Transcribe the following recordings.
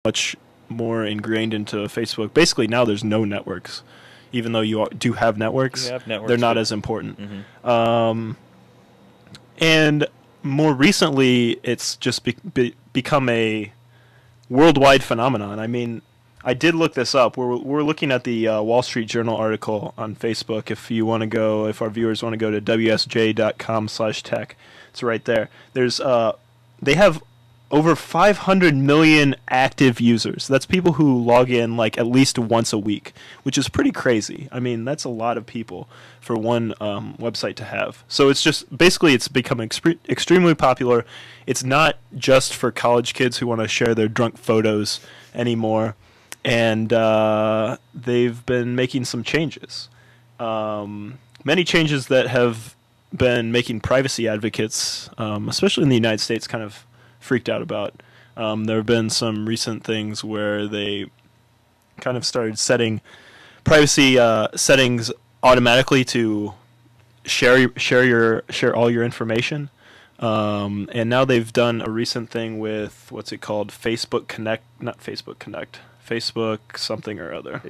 much more ingrained into Facebook. Basically, now there's no networks. Even though you do have networks, they're not as important. And more recently, it's just become a worldwide phenomenon. I mean, I did look this up. We're looking at the Wall Street Journal article on Facebook. If our viewers want to go to wsj.com/tech, it's right there. They have over 500 million active users. That's people who log in like at least once a week, which is pretty crazy. I mean, that's a lot of people for one website to have. So it's just basically it's become extremely popular. It's not just for college kids who want to share their drunk photos anymore. And they've been making some changes. Many changes that have been making privacy advocates, especially in the United States, kind of freaked out about. There have been some recent things where they kind of started setting privacy settings automatically to share all your information. And now they've done a recent thing with what's it called? Facebook Connect, not Facebook Connect. Facebook something or other.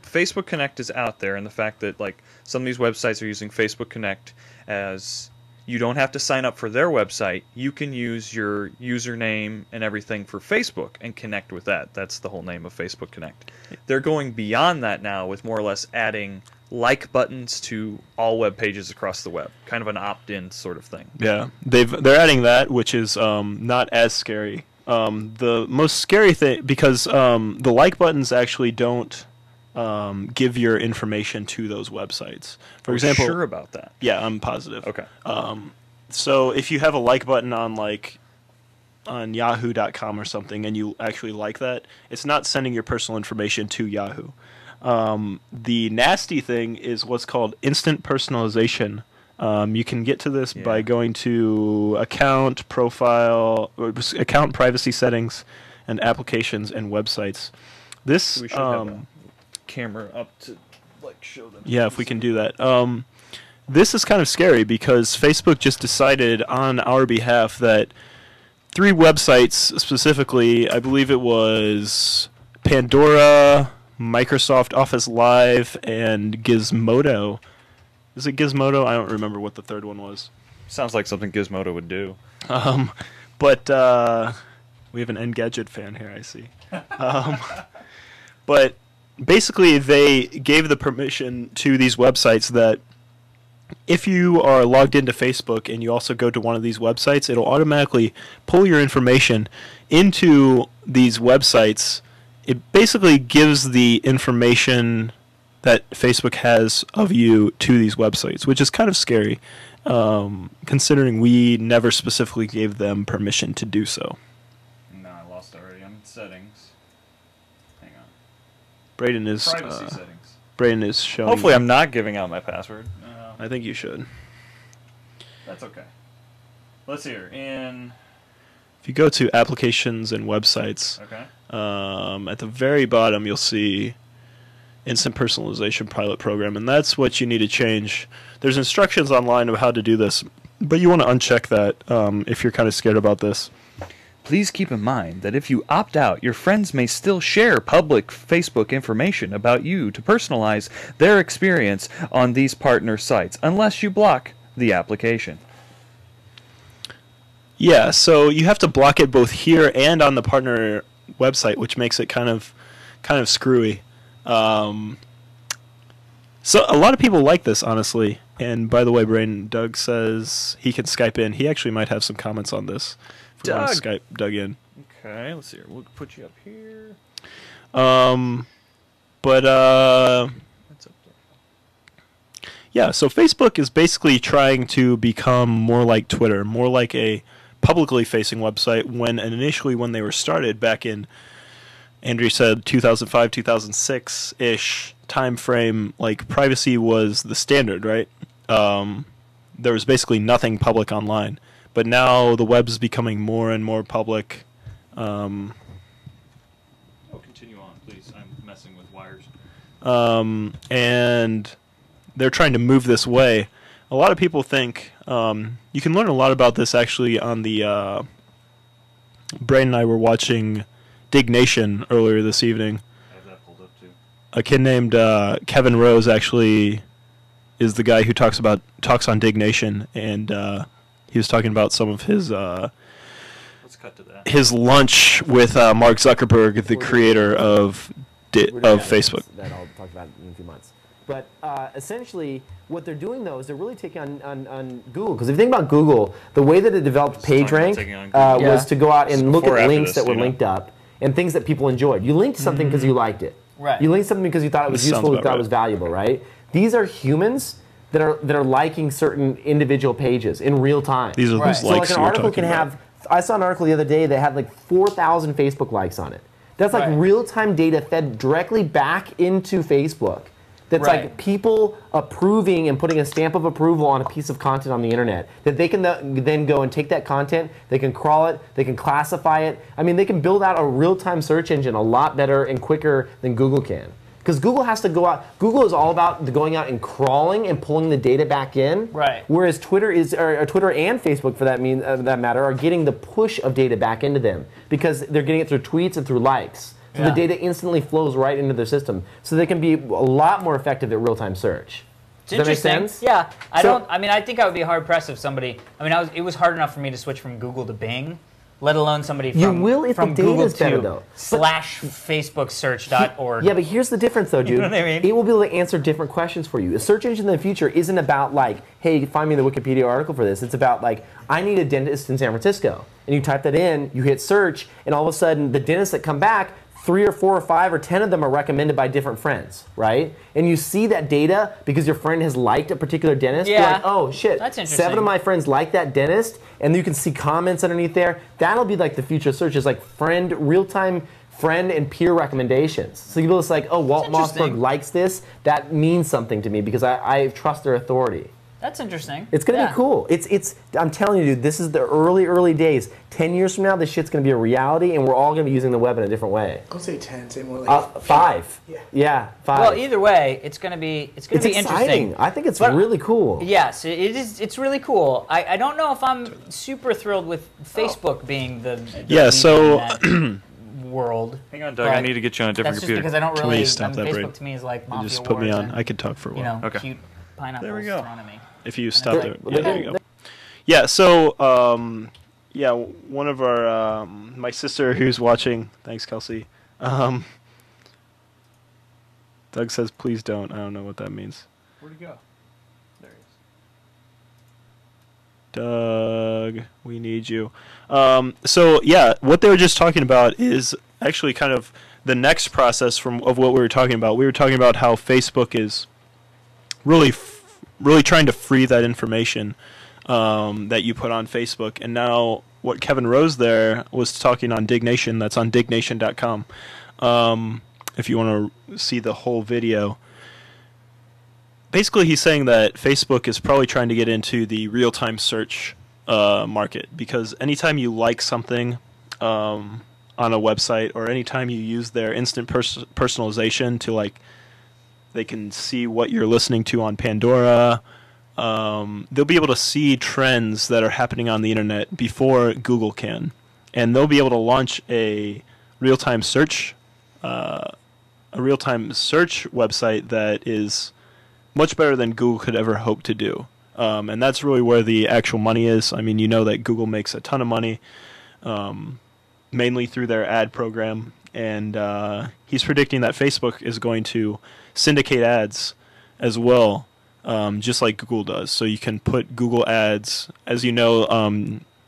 Facebook Connect is out there, and the fact that like some of these websites are using Facebook Connect as you don't have to sign up for their website. You can use your username and everything for Facebook and connect with that. That's the whole name of Facebook Connect. They're going beyond that now with more or less adding like buttons to all web pages across the web. Kind of an opt-in sort of thing. Yeah, they're adding that, which is not as scary. The most scary thing, because the like buttons actually don't give your information to those websites. For example, sure about that? Yeah, I'm positive. Okay. So if you have a like button on Yahoo.com or something, and you actually like that, it's not sending your personal information to Yahoo. The nasty thing is what's called instant personalization. You can get to this by going to account privacy settings, and applications and websites. This we should have a camera up to like show them. Yeah, if we can do that. This is kind of scary because Facebook just decided on our behalf that 3 websites specifically, I believe it was Pandora, Microsoft Office Live, and Gizmodo. Is it Gizmodo? I don't remember what the third one was. Sounds like something Gizmodo would do. But we have an Engadget fan here, I see. But basically, they gave the permission to these websites that if you are logged into Facebook and you also go to one of these websites, it'll automatically pull your information into these websites. It basically gives the information that Facebook has of you to these websites, which is kind of scary, considering we never specifically gave them permission to do so. No, I lost already. I'm in settings. Hang on. Braden is privacy settings. Braden is showing. Hopefully, I'm not giving out my password. I think you should. That's okay. Let's hear. If you go to applications and websites, okay. At the very bottom you'll see Instant Personalization Pilot Program, and that's what you need to change. There's instructions online of how to do this, but you want to uncheck that if you're kind of scared about this. Please keep in mind that if you opt out, your friends may still share public Facebook information about you to personalize their experience on these partner sites, unless you block the application. Yeah, so you have to block it both here and on the partner website, which makes it kind of screwy. So a lot of people like this, honestly. And by the way, Doug says he can Skype in. He actually might have some comments on this. If we want to Skype Doug in. Okay, let's see here. We'll put you up here. Yeah, so Facebook is basically trying to become more like Twitter, more like a publicly facing website when they were started back in, Andrew said 2005, 2006-ish time frame, like privacy was the standard, right? There was basically nothing public online. But now the web's becoming more and more public. Continue on, please. I'm messing with wires. And they're trying to move this way. A lot of people think you can learn a lot about this actually on the. Brain and I were watching Diggnation earlier this evening. I have that pulled up too. A kid named Kevin Rose actually is the guy who talks on Diggnation, and he was talking about some of his Let's cut to that. his lunch with Mark Zuckerberg, the creator of Facebook. That I'll talk about in a few months. But essentially, what they're doing, though, is they're really taking on Google. Because if you think about Google, the way that it developed PageRank was to go out and look at links that were linked up and things that people enjoyed. You linked something because you liked it. Right. You linked something because you thought it was useful, you thought it was valuable, right? These are humans that are liking certain individual pages in real time. These are those So likes like an article can have, I saw an article the other day that had like 4,000 Facebook likes on it. That's like real-time data fed directly back into Facebook. That's like people approving and putting a stamp of approval on a piece of content on the internet. That they can then go and take that content, they can crawl it, they can classify it. I mean, they can build out a real-time search engine a lot better and quicker than Google can. Because Google has to go out. Google is all about going out and crawling and pulling the data back in. Right. Whereas Twitter Twitter and Facebook, for that matter, are getting the push of data back into them because they're getting it through tweets and through likes. So the data instantly flows right into their system. So they can be a lot more effective at real-time search. It's Does that make interesting. sense? Yeah. I think I would be hard pressed if somebody. I mean, it was hard enough for me to switch from Google to Bing, let alone somebody from, You will if from the Google data's better, to though. /facebooksearch.org. Yeah, but here's the difference, though, dude. You know what I mean? It will be able to answer different questions for you. A search engine in the future isn't about like, hey, find me the Wikipedia article for this. It's about like, I need a dentist in San Francisco. And you type that in, you hit search, and all of a sudden, the dentists that come back, 3 or 4 or 5 or 10 of them are recommended by different friends, right? And you see that data because your friend has liked a particular dentist. Yeah. You're like, oh shit, That's interesting. 7 of my friends like that dentist, and you can see comments underneath there. That'll be like the future of search, is like real-time friend and peer recommendations. So you'll be able to say, like, oh, Walt Mossberg likes this. That means something to me because I trust their authority. That's interesting. It's going to be cool. I'm telling you, dude, this is the early days. 10 years from now, this shit's going to be a reality, and we're all going to be using the web in a different way. Don't say 10, say more like 5. Yeah. Yeah, 5. Well, either way, it's going to be exciting. interesting. I think it's really cool. Yes, it is. It's really cool. I don't know if I'm super thrilled with Facebook being the world. Hang on, Doug. I need to get you on a different That's computer. just because I don't really. Stop that, Facebook Braden. to me is like Mafia Just put me Wars on. and, I could talk for a while. cute pineapples There we go. thrown at me. If you stop there. Yeah, there you go. Yeah. Yeah, so, one of our, my sister who's watching, thanks, Kelsey, Doug says, please don't. I don't know what that means. Where'd he go? There he is. Doug, we need you. So, yeah, what they were just talking about is actually kind of the next process of what we were talking about. We were talking about how Facebook is really trying to free that information that you put on Facebook. And now what Kevin Rose there was talking on Diggnation, that's on Diggnation.com. If you want to see the whole video. Basically, he's saying that Facebook is probably trying to get into the real-time search market, because anytime you like something on a website, or anytime you use their instant personalization to, like, they can see what you're listening to on Pandora, they'll be able to see trends that are happening on the internet before Google can, and they'll be able to launch a real-time search website that is much better than Google could ever hope to do. And that's really where the actual money is. I mean, you know that Google makes a ton of money, mainly through their ad program. And he's predicting that Facebook is going to syndicate ads as well, just like Google does. So you can put Google ads, as you know,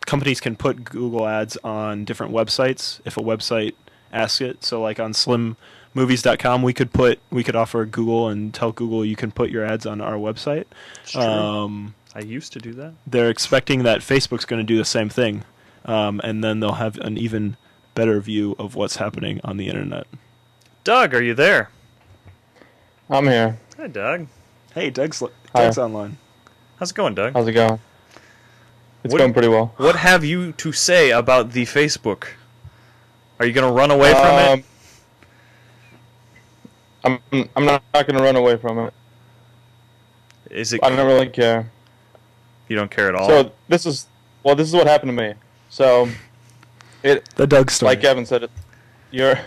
companies can put Google ads on different websites if a website asks it. So like on slimmovies.com, we could offer Google and tell Google you can put your ads on our website. It's true. I used to do that. They're expecting that Facebook's going to do the same thing, and then they'll have an even better view of what's happening on the internet. Doug, are you there? I'm here. Hi, Doug. Hey, Doug's Hi. online. How's it going, Doug? How's it going? It's going pretty well. What have you to say about the Facebook? Are you going to run away from it? I'm not going to run away from it. Is it? I don't really care. You don't care at all? So this is what happened to me. So The Doug story. like Evan said, You're